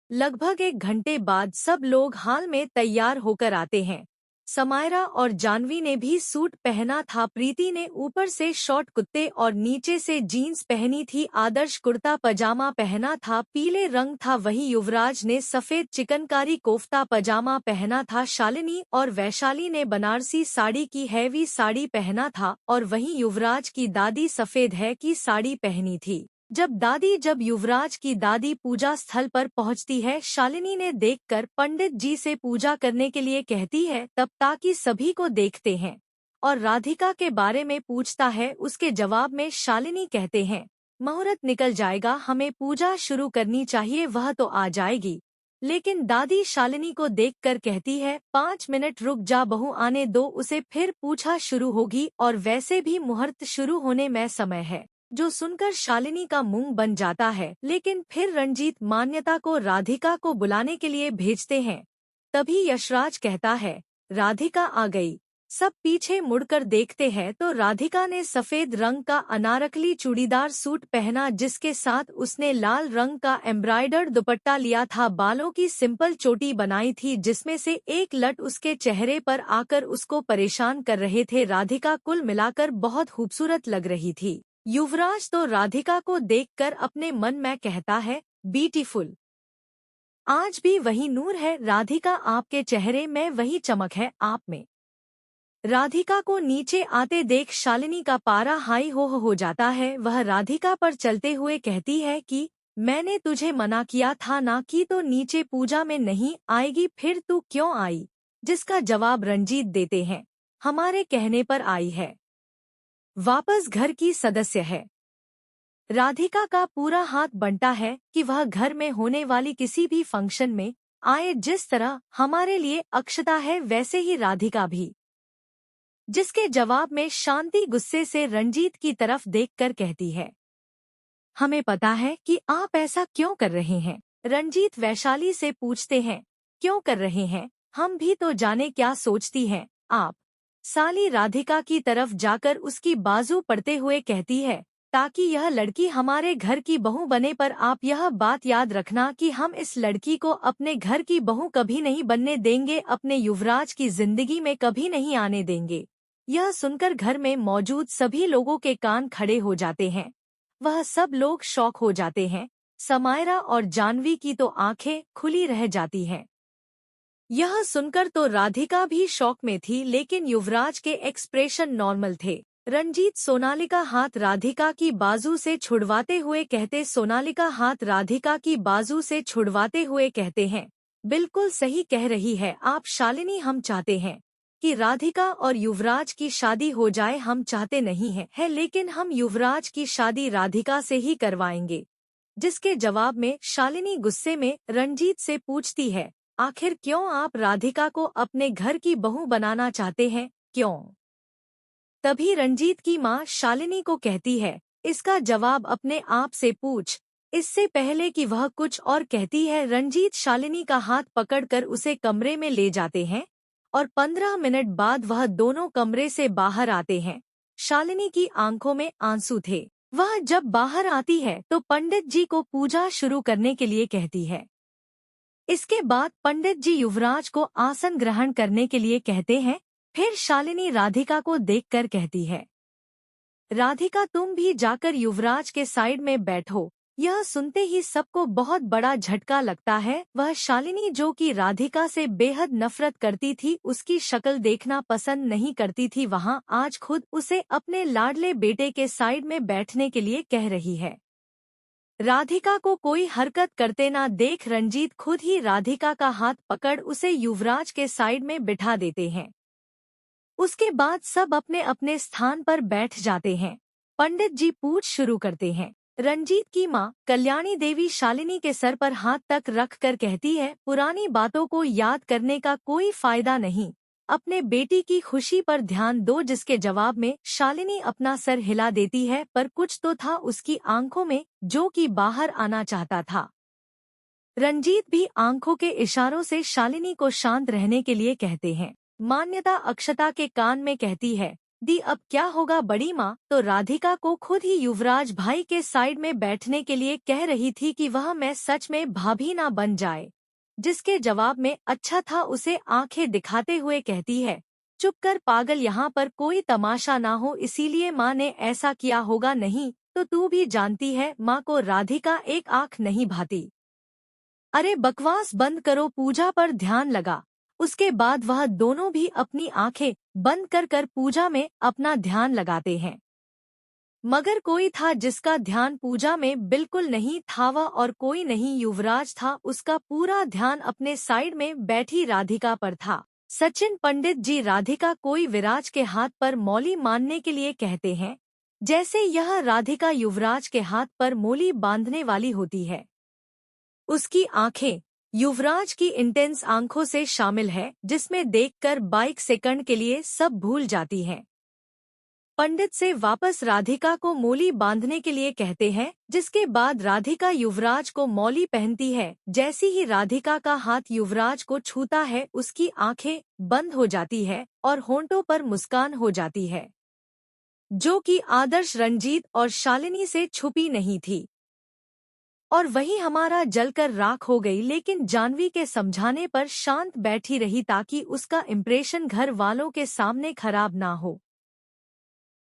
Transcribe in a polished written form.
लगभग 1 घंटे बाद सब लोग हाल में तैयार होकर आते हैं। समायरा और जानवी ने भी सूट पहना था। प्रीति ने ऊपर से शॉर्ट कुर्ते और नीचे से जीन्स पहनी थी। आदर्श कुर्ता पजामा पहना था, पीले रंग था। वहीं युवराज ने सफेद चिकनकारी कोफ्ता पजामा पहना था। शालिनी और वैशाली ने बनारसी साड़ी की हैवी साड़ी पहना था और वहीं युवराज की दादी सफेद है की साड़ी पहनी थी। जब युवराज की दादी पूजा स्थल पर पहुंचती है, शालिनी ने देखकर पंडित जी से पूजा करने के लिए कहती है, तब ताकि सभी को देखते हैं और राधिका के बारे में पूछता है। उसके जवाब में शालिनी कहते हैं, मुहूर्त निकल जाएगा, हमें पूजा शुरू करनी चाहिए, वह तो आ जाएगी। लेकिन दादी शालिनी को देखकर कहती है, 5 मिनट रुक जा बहू, आने दो उसे, फिर पूजा शुरू होगी और वैसे भी मुहूर्त शुरू होने में समय है। जो सुनकर शालिनी का मुंह बन जाता है, लेकिन फिर रंजीत मान्यता को राधिका को बुलाने के लिए भेजते हैं। तभी यशराज कहता है, राधिका आ गई। सब पीछे मुड़कर देखते हैं तो राधिका ने सफेद रंग का अनारकली चूड़ीदार सूट पहना, जिसके साथ उसने लाल रंग का एम्ब्रॉयडर्ड दुपट्टा लिया था। बालों की सिंपल चोटी बनाई थी, जिसमें से एक लट उसके चेहरे पर आकर उसको परेशान कर रहे थे। राधिका कुल मिलाकर बहुत खूबसूरत लग रही थी। युवराज तो राधिका को देखकर अपने मन में कहता है, ब्यूटीफुल। आज भी वही नूर है राधिका, आपके चेहरे में वही चमक है आप में। राधिका को नीचे आते देख शालिनी का पारा हाई हो जाता है। वह राधिका पर चलते हुए कहती है कि मैंने तुझे मना किया था ना कि तो नीचे पूजा में नहीं आएगी, फिर तू क्यों आई? जिसका जवाब रंजीत देते हैं, हमारे कहने पर आई है, वापस घर की सदस्य है। राधिका का पूरा हाथ बनता है कि वह घर में होने वाली किसी भी फंक्शन में आए। जिस तरह हमारे लिए अक्षता है, वैसे ही राधिका भी। जिसके जवाब में शांति गुस्से से रंजीत की तरफ देखकर कहती है, हमें पता है कि आप ऐसा क्यों कर रहे हैं। रंजीत वैशाली से पूछते हैं, क्यों कर रहे हैं, हम भी तो जाने क्या सोचती हैं आप। साली राधिका की तरफ जाकर उसकी बाजू पड़ते हुए कहती है, ताकि यह लड़की हमारे घर की बहू बने, पर आप यह बात याद रखना कि हम इस लड़की को अपने घर की बहू कभी नहीं बनने देंगे, अपने युवराज की जिंदगी में कभी नहीं आने देंगे। यह सुनकर घर में मौजूद सभी लोगों के कान खड़े हो जाते हैं। वह सब लोग शॉक हो जाते हैं। समायरा और जानवी की तो आंखें खुली रह जाती हैं। यह सुनकर तो राधिका भी शॉक में थी, लेकिन युवराज के एक्सप्रेशन नॉर्मल थे। रंजीत सोनालिका हाथ राधिका की बाजू से छुड़वाते हुए कहते हैं, बिल्कुल सही कह रही है आप शालिनी, हम चाहते हैं कि राधिका और युवराज की शादी हो जाए। हम चाहते नहीं है, लेकिन हम युवराज की शादी राधिका से ही करवाएंगे। जिसके जवाब में शालिनी गुस्से में रंजीत से पूछती है, आखिर क्यों आप राधिका को अपने घर की बहू बनाना चाहते हैं, क्यों? तभी रंजीत की मां शालिनी को कहती है, इसका जवाब अपने आप से पूछ। इससे पहले कि वह कुछ और कहती है, रंजीत शालिनी का हाथ पकड़कर उसे कमरे में ले जाते हैं और 15 मिनट बाद वह दोनों कमरे से बाहर आते हैं। शालिनी की आंखों में आंसू थे। वह जब बाहर आती है तो पंडित जी को पूजा शुरू करने के लिए कहती है। इसके बाद पंडित जी युवराज को आसन ग्रहण करने के लिए कहते हैं। फिर शालिनी राधिका को देखकर कहती है, राधिका तुम भी जाकर युवराज के साइड में बैठो। यह सुनते ही सबको बहुत बड़ा झटका लगता है। वह शालिनी जो कि राधिका से बेहद नफरत करती थी, उसकी शक्ल देखना पसंद नहीं करती थी, वहाँ आज खुद उसे अपने लाडले बेटे के साइड में बैठने के लिए कह रही है। राधिका को कोई हरकत करते ना देख रंजीत खुद ही राधिका का हाथ पकड़ उसे युवराज के साइड में बिठा देते हैं। उसके बाद सब अपने अपने स्थान पर बैठ जाते हैं। पंडित जी पूछ शुरू करते हैं। रंजीत की मां कल्याणी देवी शालिनी के सर पर हाथ तक रख कर कहती है, पुरानी बातों को याद करने का कोई फायदा नहीं, अपने बेटी की खुशी पर ध्यान दो। जिसके जवाब में शालिनी अपना सर हिला देती है, पर कुछ तो था उसकी आंखों में जो कि बाहर आना चाहता था। रंजीत भी आंखों के इशारों से शालिनी को शांत रहने के लिए कहते हैं। मान्यता अक्षता के कान में कहती है, दी अब क्या होगा बड़ी माँ तो राधिका को खुद ही युवराज भाई के साइड में बैठने के लिए कह रही थी कि वह मैं सच में भाभी ना बन जाए, जिसके जवाब में अच्छा था उसे आंखें दिखाते हुए कहती है, चुप कर पागल, यहाँ पर कोई तमाशा ना हो इसीलिए माँ ने ऐसा किया होगा, नहीं तो तू भी जानती है माँ को राधिका एक आंख नहीं भाती। अरे बकवास बंद करो, पूजा पर ध्यान लगा। उसके बाद वह दोनों भी अपनी आंखें बंद कर पूजा में अपना ध्यान लगाते हैं। मगर कोई था जिसका ध्यान पूजा में बिल्कुल नहीं था, वह और कोई नहीं युवराज था, उसका पूरा ध्यान अपने साइड में बैठी राधिका पर था। सचिन पंडित जी राधिका कोई विराज के हाथ पर मौली मानने के लिए कहते हैं, जैसे यह राधिका युवराज के हाथ पर मौली बांधने वाली होती है। उसकी आंखें युवराज की इंटेंस आंखों से शामिल है, जिसमें देखकर बाइक सेकंड के लिए सब भूल जाती हैं। पंडित से वापस राधिका को मौली बांधने के लिए कहते हैं, जिसके बाद राधिका युवराज को मौली पहनती है। जैसी ही राधिका का हाथ युवराज को छूता है, उसकी आंखें बंद हो जाती है और होंठों पर मुस्कान हो जाती है, जो कि आदर्श, रंजीत और शालिनी से छुपी नहीं थी। और वही हमारा जलकर राख हो गई, लेकिन जानवी के समझाने पर शांत बैठी रही ताकि उसका इम्प्रेशन घर वालों के सामने खराब ना हो।